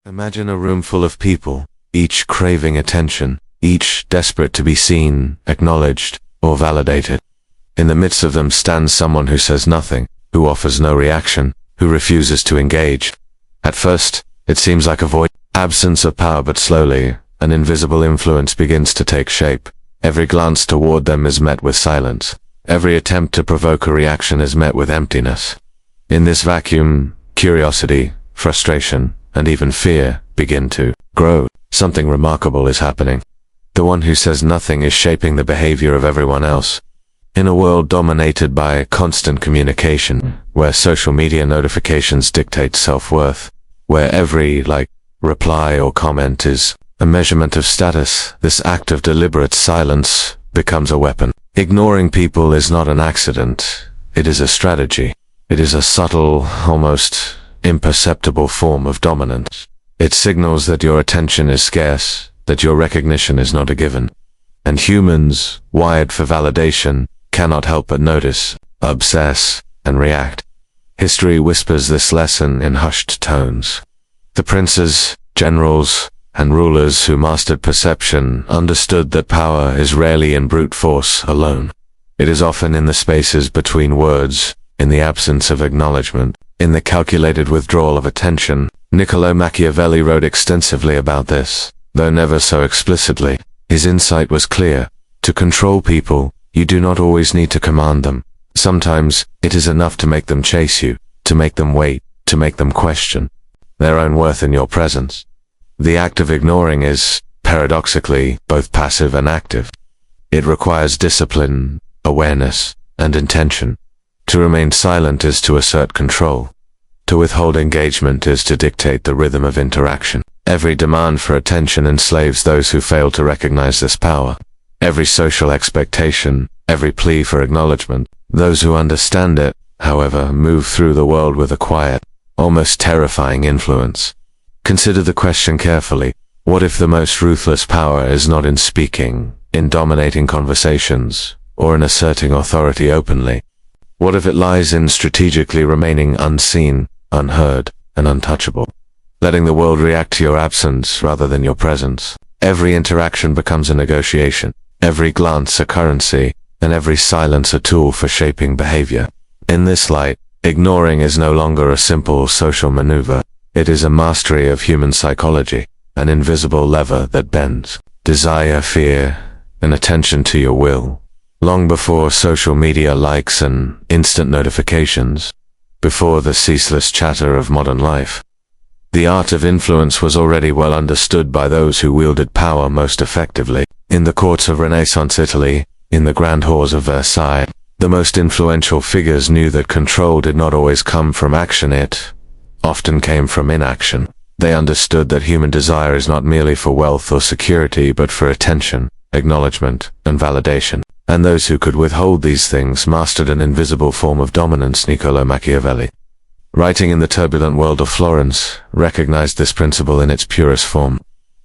Imagine a room full of people, each craving attention, each desperate to be seen, acknowledged, or validated. In the midst of them stands someone who says nothing, who offers no reaction, who refuses to engage. At first, it seems like a void, absence of power, but slowly, an invisible influence begins to take shape. Every glance toward them is met with silence. Every attempt to provoke a reaction is met with emptiness. In this vacuum, curiosity, frustration, and even fear begin to grow. Something remarkable is happening. The one who says nothing is shaping the behavior of everyone else. In a world dominated by constant communication, where social media notifications dictate self-worth, where every like, reply or comment is a measurement of status, this act of deliberate silence becomes a weapon. Ignoring people is not an accident, it is a strategy. It is a subtle, almost imperceptible form of dominance. It signals that your attention is scarce, that your recognition is not a given. And humans, wired for validation, cannot help but notice, obsess, and react. History whispers this lesson in hushed tones. The princes, generals, and rulers who mastered perception understood that power is rarely in brute force alone. It is often in the spaces between words, in the absence of acknowledgement, in the calculated withdrawal of attention. Niccolo Machiavelli wrote extensively about this, though never so explicitly. His insight was clear. To control people, you do not always need to command them. Sometimes, it is enough to make them chase you, to make them wait, to make them question their own worth in your presence. The act of ignoring is, paradoxically, both passive and active. It requires discipline, awareness, and intention. To remain silent is to assert control. To withhold engagement is to dictate the rhythm of interaction. Every demand for attention enslaves those who fail to recognize this power. Every social expectation, every plea for acknowledgement. Those who understand it, however, move through the world with a quiet, almost terrifying influence. Consider the question carefully. What if the most ruthless power is not in speaking, in dominating conversations, or in asserting authority openly? What if it lies in strategically remaining unseen, unheard, and untouchable? Letting the world react to your absence rather than your presence. Every interaction becomes a negotiation, every glance a currency, and every silence a tool for shaping behavior. In this light, ignoring is no longer a simple social maneuver. It is a mastery of human psychology, an invisible lever that bends desire, fear, and attention to your will. Long before social media likes and instant notifications, before the ceaseless chatter of modern life, the art of influence was already well understood by those who wielded power most effectively. In the courts of Renaissance Italy, in the grand halls of Versailles, the most influential figures knew that control did not always come from action, it often came from inaction. They understood that human desire is not merely for wealth or security, but for attention, acknowledgement, and validation. And those who could withhold these things mastered an invisible form of dominance. Niccolo Machiavelli, writing in the turbulent world of Florence, recognized this principle in its purest form.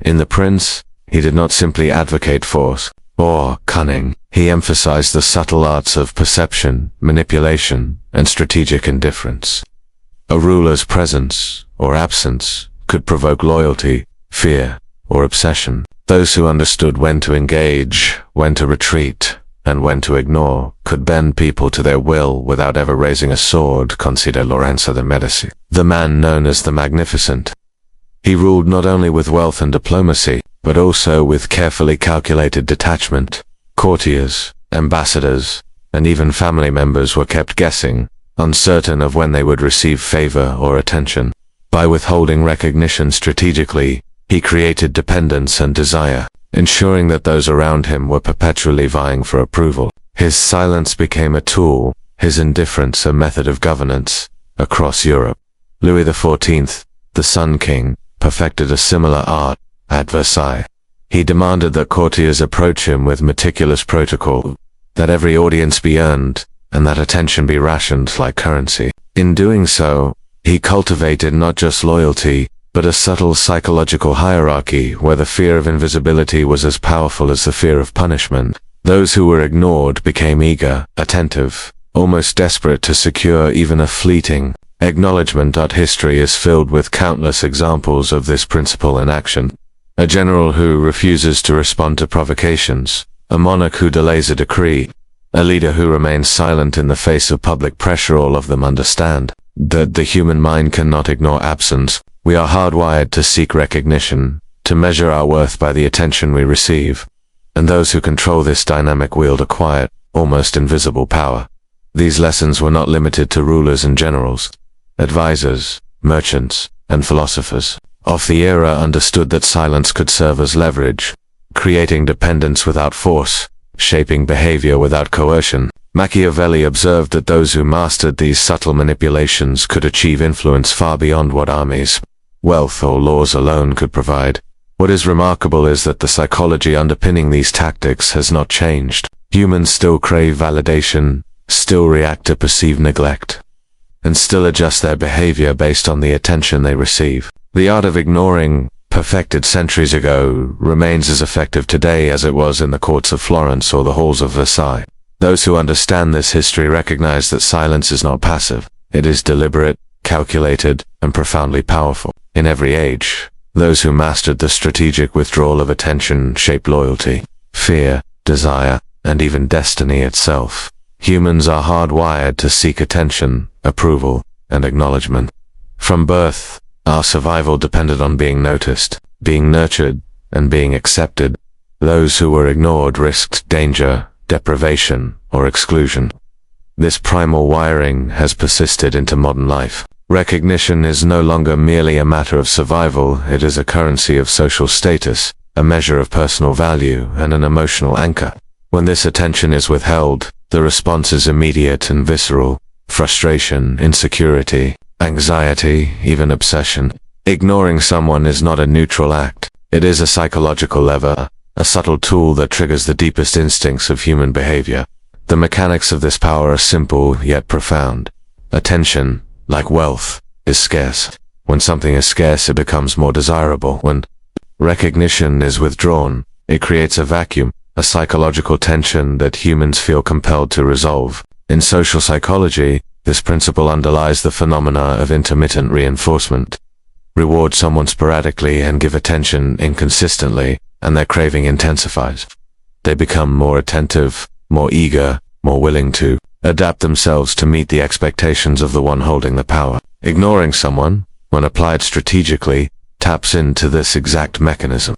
In The Prince, he did not simply advocate force or cunning. He emphasized the subtle arts of perception, manipulation, and strategic indifference. A ruler's presence or absence could provoke loyalty, fear, or obsession. Those who understood when to engage, when to retreat, and when to ignore could bend people to their will without ever raising a sword. Consider Lorenzo de Medici, the man known as the Magnificent. He ruled not only with wealth and diplomacy, but also with carefully calculated detachment. Courtiers, ambassadors, and even family members were kept guessing, uncertain of when they would receive favor or attention. By withholding recognition strategically, he created dependence and desire, ensuring that those around him were perpetually vying for approval. His silence became a tool, his indifference a method of governance, across Europe. Louis XIV, the Sun King, perfected a similar art at Versailles. He demanded that courtiers approach him with meticulous protocol, that every audience be earned, and that attention be rationed like currency. In doing so, he cultivated not just loyalty, but a subtle psychological hierarchy where the fear of invisibility was as powerful as the fear of punishment. Those who were ignored became eager, attentive, almost desperate to secure even a fleeting, Acknowledgement. History is filled with countless examples of this principle in action. A general who refuses to respond to provocations, a monarch who delays a decree, a leader who remains silent in the face of public pressure. All of them understand that the human mind cannot ignore absence. We are hardwired to seek recognition, to measure our worth by the attention we receive, and those who control this dynamic wield a quiet, almost invisible power. These lessons were not limited to rulers and generals. Advisors, merchants, and philosophers of the era understood that silence could serve as leverage, creating dependence without force, shaping behavior without coercion. Machiavelli observed that those who mastered these subtle manipulations could achieve influence far beyond what armies, wealth, or laws alone could provide. What is remarkable is that the psychology underpinning these tactics has not changed. Humans still crave validation, still react to perceived neglect, and still adjust their behavior based on the attention they receive. The art of ignoring, perfected centuries ago, remains as effective today as it was in the courts of Florence or the halls of Versailles. Those who understand this history recognize that silence is not passive. It is deliberate, calculated, and profoundly powerful. In every age, those who mastered the strategic withdrawal of attention shaped loyalty, fear, desire, and even destiny itself. Humans are hardwired to seek attention, approval, and acknowledgement. From birth, our survival depended on being noticed, being nurtured, and being accepted. Those who were ignored risked danger, deprivation, or exclusion. This primal wiring has persisted into modern life. Recognition is no longer merely a matter of survival, it is a currency of social status, a measure of personal value, and an emotional anchor. When this attention is withheld, the response is immediate and visceral: frustration, insecurity, anxiety, even obsession. Ignoring someone is not a neutral act. It is a psychological lever, a subtle tool that triggers the deepest instincts of human behavior. The mechanics of this power are simple yet profound. Attention, like wealth, is scarce. When something is scarce, it becomes more desirable. When recognition is withdrawn, it creates a vacuum, a psychological tension that humans feel compelled to resolve. In social psychology, this principle underlies the phenomena of intermittent reinforcement. Reward someone sporadically and give attention inconsistently, and their craving intensifies. They become more attentive, more eager, more willing to adapt themselves to meet the expectations of the one holding the power. Ignoring someone, when applied strategically, taps into this exact mechanism.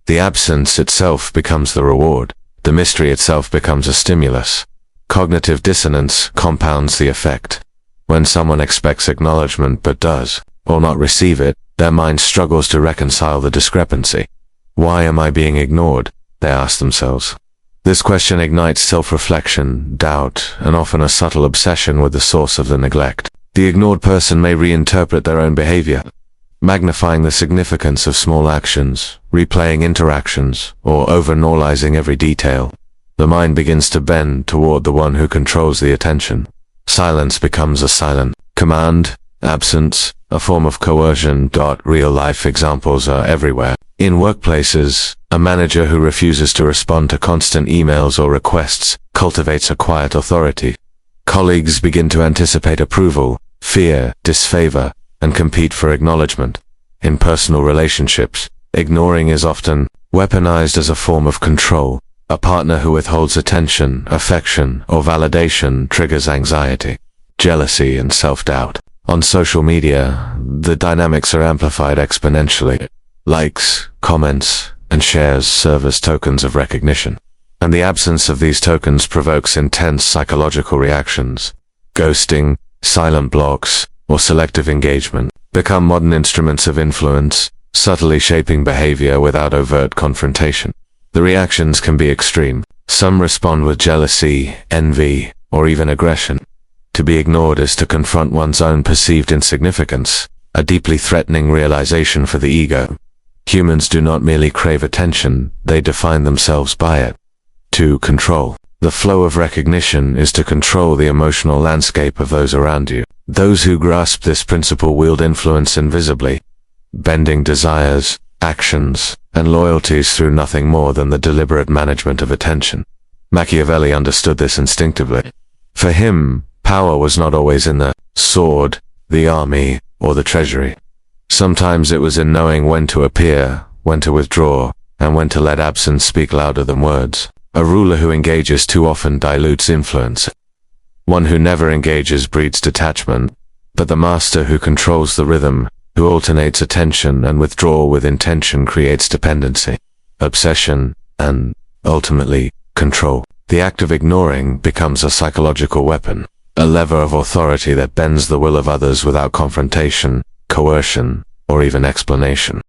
The absence itself becomes the reward. The mystery itself becomes a stimulus. Cognitive dissonance compounds the effect. When someone expects acknowledgement but does, or not receive it, their mind struggles to reconcile the discrepancy. Why am I being ignored? They ask themselves. This question ignites self-reflection, doubt, and often a subtle obsession with the source of the neglect. The ignored person may reinterpret their own behavior, magnifying the significance of small actions, replaying interactions, or overanalyzing every detail. The mind begins to bend toward the one who controls the attention. Silence becomes a silent command, absence, a form of coercion. Real-life examples are everywhere. In workplaces, a manager who refuses to respond to constant emails or requests cultivates a quiet authority. Colleagues begin to anticipate approval, fear, disfavor, and compete for acknowledgement. In personal relationships, ignoring is often weaponized as a form of control. A partner who withholds attention, affection, or validation triggers anxiety, jealousy, and self-doubt. On social media, the dynamics are amplified exponentially. Likes, comments, and shares serve as tokens of recognition, and the absence of these tokens provokes intense psychological reactions. Ghosting, silent blocks, or selective engagement become modern instruments of influence, subtly shaping behavior without overt confrontation. The reactions can be extreme. Some respond with jealousy, envy, or even aggression. To be ignored is to confront one's own perceived insignificance, a deeply threatening realization for the ego. Humans do not merely crave attention, they define themselves by it. To control the flow of recognition is to control the emotional landscape of those around you. Those who grasp this principle wield influence invisibly, bending desires, actions, and loyalties through nothing more than the deliberate management of attention. Machiavelli understood this instinctively. For him, power was not always in the sword, the army, or the treasury. Sometimes it was in knowing when to appear, when to withdraw, and when to let absence speak louder than words. A ruler who engages too often dilutes influence. One who never engages breeds detachment, but the master who controls the rhythm, who alternates attention and withdrawal with intention, creates dependency, obsession, and, ultimately, control. The act of ignoring becomes a psychological weapon, a lever of authority that bends the will of others without confrontation, coercion, or even explanation.